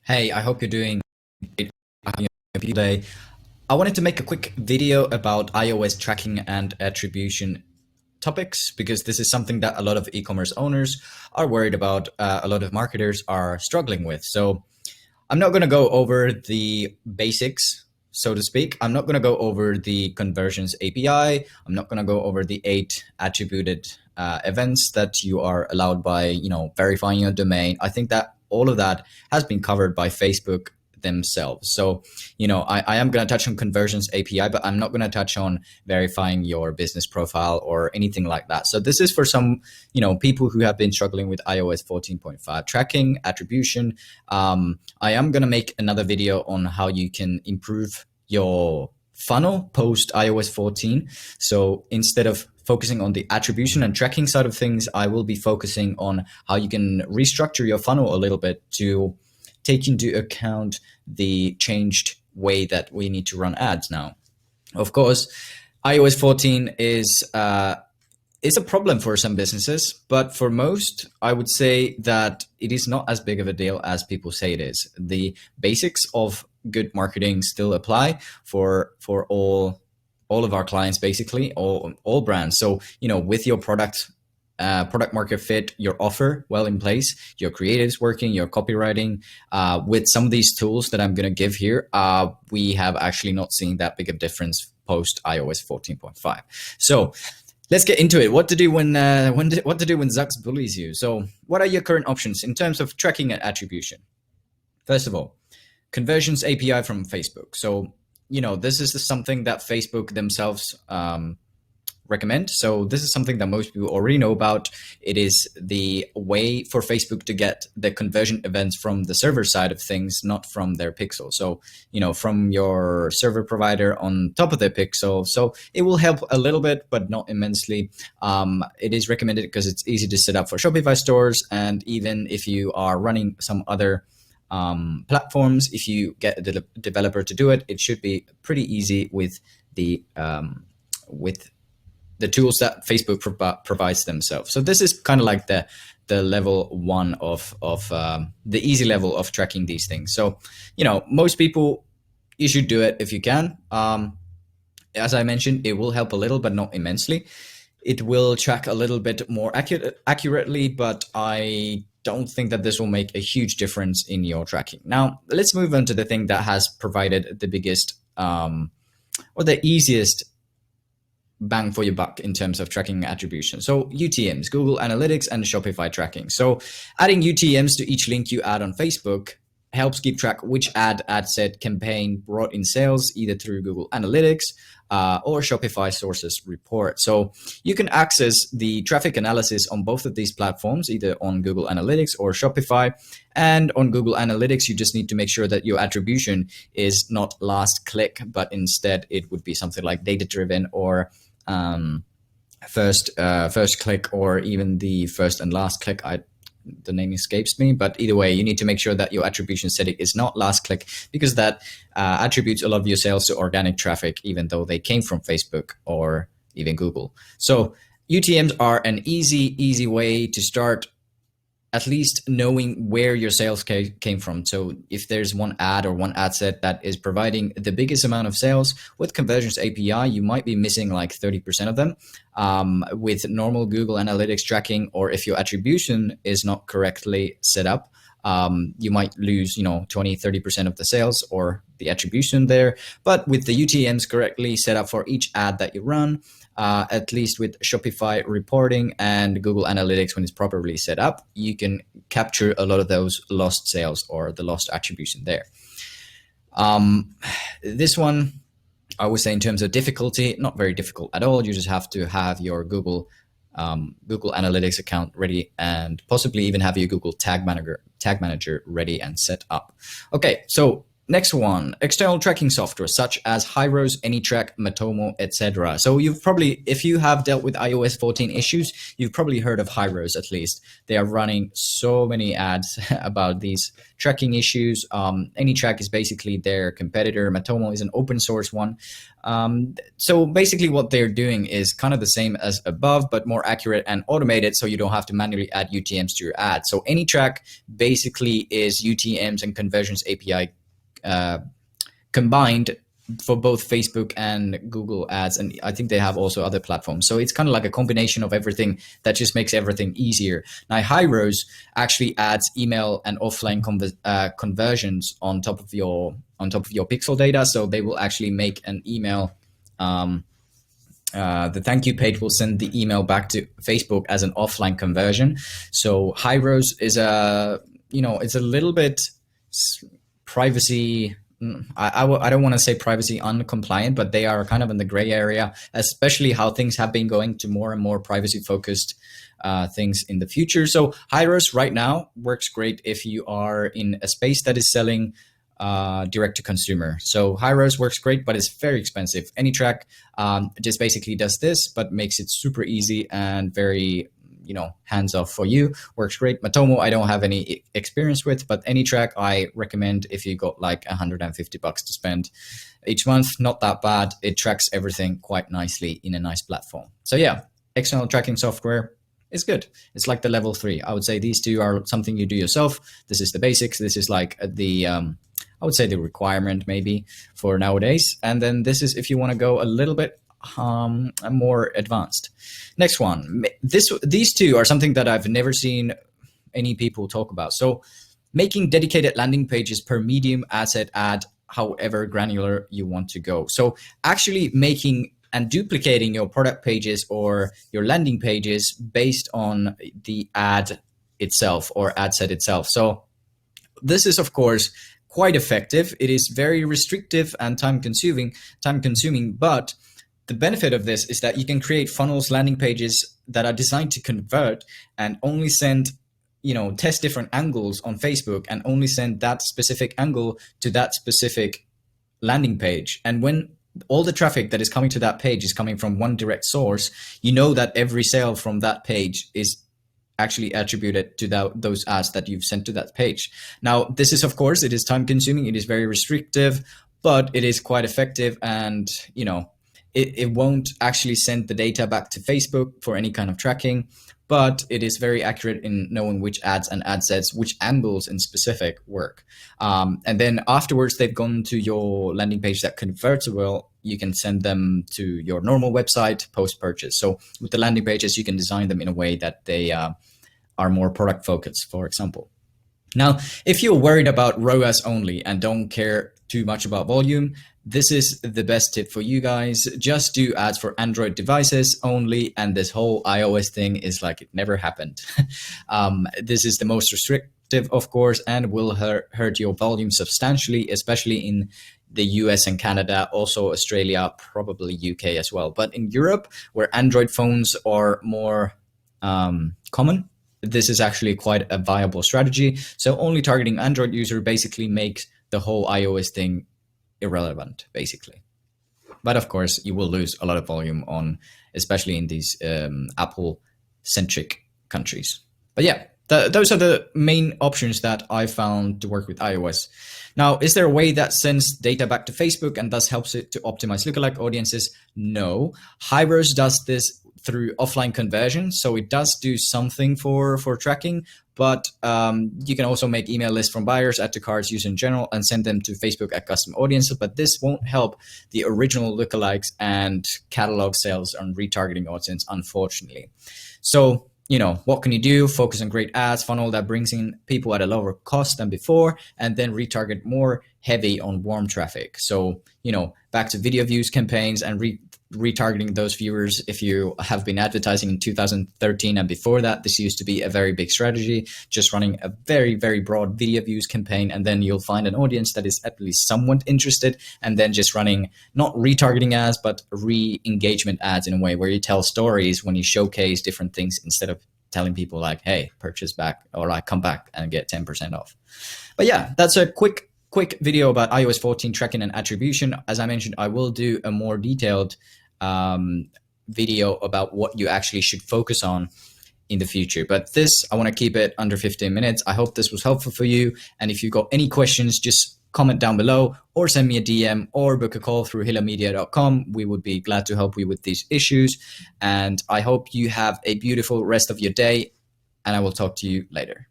Hey, I hope you're doing great today. I wanted to make a quick video about iOS tracking and attribution topics because this is something that a lot of e-commerce owners are worried about. A lot of marketers are struggling with. So I'm not going to go over the basics, so to speak. I'm not going to go over the conversions API. I'm not going to go over the 8 attributed events that you are allowed by, verifying your domain. I think that all of that has been covered by Facebook themselves. So, I am going to touch on conversions API, but I'm not going to touch on verifying your business profile or anything like that. So this is for some, people who have been struggling with iOS 14.5 tracking, attribution. I am going to make another video on how you can improve your funnel post iOS 14. So instead of focusing on the attribution and tracking side of things, I will be focusing on how you can restructure your funnel a little bit to take into account the changed way that we need to run ads now. Of course, iOS 14 is a problem for some businesses, but for most, I would say that it is not as big of a deal as people say it is. The basics of good marketing still apply for all of our clients, basically all brands. So, with your product market fit, your offer well in place, your creatives working, your copywriting, with some of these tools that I'm going to give here, we have actually not seen that big of difference post iOS 14.5. So let's get into it. What to do when Zucks bullies you? So what are your current options in terms of tracking and attribution? First of all, conversions API from Facebook. So, this is something that Facebook themselves recommend. So this is something that most people already know about. It is the way for Facebook to get the conversion events from the server side of things, not from their pixel. So, from your server provider on top of their pixel. So it will help a little bit, but not immensely. It is recommended because it's easy to set up for Shopify stores. And even if you are running some other platforms, if you get a developer to do it, it should be pretty easy with the tools that Facebook provides themselves. So this is kind of like the level one of the easy level of tracking these things. So, most people, you should do it if you can. As I mentioned, it will help a little, but not immensely. It will track a little bit more accurately, but I don't think that this will make a huge difference in your tracking. Now, let's move on to the thing that has provided the biggest or the easiest bang for your buck in terms of tracking attribution. So UTMs, Google Analytics and Shopify tracking. So adding UTMs to each link you add on Facebook helps keep track which ad set campaign brought in sales, either through Google Analytics or Shopify sources report. So you can access the traffic analysis on both of these platforms, either on Google Analytics or Shopify. And on Google Analytics, you just need to make sure that your attribution is not last click, but instead it would be something like data driven or first click, or even the first and last click. The name escapes me, but either way, you need to make sure that your attribution setting is not last click, because that attributes a lot of your sales to organic traffic, even though they came from Facebook or even Google. So UTMs are an easy way to start at least knowing where your sales came from. So if there's one ad or one ad set that is providing the biggest amount of sales, with Conversions API, you might be missing like 30% of them. With normal Google Analytics tracking, or if your attribution is not correctly set up, you might lose, 20, 30% of the sales or the attribution there. But with the UTMs correctly set up for each ad that you run, at least with Shopify reporting and Google Analytics, when it's properly set up, you can capture a lot of those lost sales or the lost attribution there. This one, I would say in terms of difficulty, not very difficult at all. You just have to have your Google Analytics account ready, and possibly even have your Google Tag Manager ready and set up. Okay, so Next one, external tracking software such as Hyros, AnyTrack, Matomo, etc. So you've probably, if you have dealt with iOS 14 issues, you've probably heard of Hyros at least. They are running so many ads about these tracking issues. AnyTrack is basically their competitor. Matomo is an open source one. So basically what they're doing is kind of the same as above, but more accurate and automated, so you don't have to manually add UTMs to your ad. So AnyTrack basically is UTMs and conversions API combined for both Facebook and Google ads. And I think they have also other platforms. So it's kind of like a combination of everything that just makes everything easier. Now, Hyros actually adds email and offline conversions on top of your pixel data. So they will actually make an email. The thank you page will send the email back to Facebook as an offline conversion. So Hyros is it's a little bit privacy. I don't want to say privacy uncompliant, but they are kind of in the gray area, especially how things have been going to more and more privacy focused things in the future. So Hyros right now works great if you are in a space that is selling direct to consumer. So Hyros works great, but it's very expensive. AnyTrack just basically does this, but makes it super easy and very hands off for you. Works great. Matomo, I don't have any experience with, but AnyTrack I recommend if you got like $150 to spend each month. Not that bad. It tracks everything quite nicely in a nice platform. So yeah, external tracking software is good. It's like the level 3. I would say these two are something you do yourself. This is the basics. This is like the I would say the requirement maybe for nowadays. And then this is if you want to go a little bit more advanced. Next one, these two are something that I've never seen any people talk about. So making dedicated landing pages per medium asset ad, however granular you want to go. So actually making and duplicating your product pages or your landing pages based on the ad itself or ad set itself. So this is of course quite effective. It is very restrictive and time consuming, but the benefit of this is that you can create funnels, landing pages that are designed to convert and only send, test different angles on Facebook and only send that specific angle to that specific landing page. And when all the traffic that is coming to that page is coming from one direct source, you know that every sale from that page is actually attributed to those ads that you've sent to that page. Now, this is, of course, it is time consuming. It is very restrictive, but it is quite effective. And, it won't actually send the data back to Facebook for any kind of tracking, but it is very accurate in knowing which ads and ad sets, which angles in specific work. And then afterwards, they've gone to your landing page that converts well, you can send them to your normal website post-purchase. So with the landing pages, you can design them in a way that they are more product focused, for example. Now, if you're worried about ROAS only and don't care too much about volume, this is the best tip for you guys. Just do ads for Android devices only, and this whole iOS thing is like it never happened. This is the most restrictive, of course, and will hurt your volume substantially, especially in the US and Canada, also Australia, probably UK as well. But in Europe, where Android phones are more common, this is actually quite a viable strategy. So only targeting Android user basically makes the whole iOS thing irrelevant, basically. But of course, you will lose a lot of volume on, especially in these Apple-centric countries. But yeah, those are the main options that I found to work with iOS. Now, is there a way that sends data back to Facebook and thus helps it to optimize lookalike audiences? No. Hyros does this through offline conversion. So it does do something for tracking, but you can also make email lists from buyers, add to carts, use in general, and send them to Facebook at custom audiences. But this won't help the original lookalikes and catalog sales on retargeting audience, unfortunately. So, what can you do? Focus on great ads, funnel that brings in people at a lower cost than before, and then retarget more heavy on warm traffic. So, back to video views campaigns and retargeting those viewers. If you have been advertising in 2013 and before that, this used to be a very big strategy, just running a very, very broad video views campaign, and then you'll find an audience that is at least somewhat interested, and then just running not retargeting ads, but re-engagement ads in a way where you tell stories when you showcase different things instead of telling people like, hey, purchase back or like come back and get 10% off. But yeah, that's a quick quick video about iOS 14 tracking and attribution. As I mentioned, I will do a more detailed video about what you actually should focus on in the future. But this, I want to keep it under 15 minutes. I hope this was helpful for you. And if you've got any questions, just comment down below or send me a DM or book a call through hillamedia.com. We would be glad to help you with these issues. And I hope you have a beautiful rest of your day, and I will talk to you later.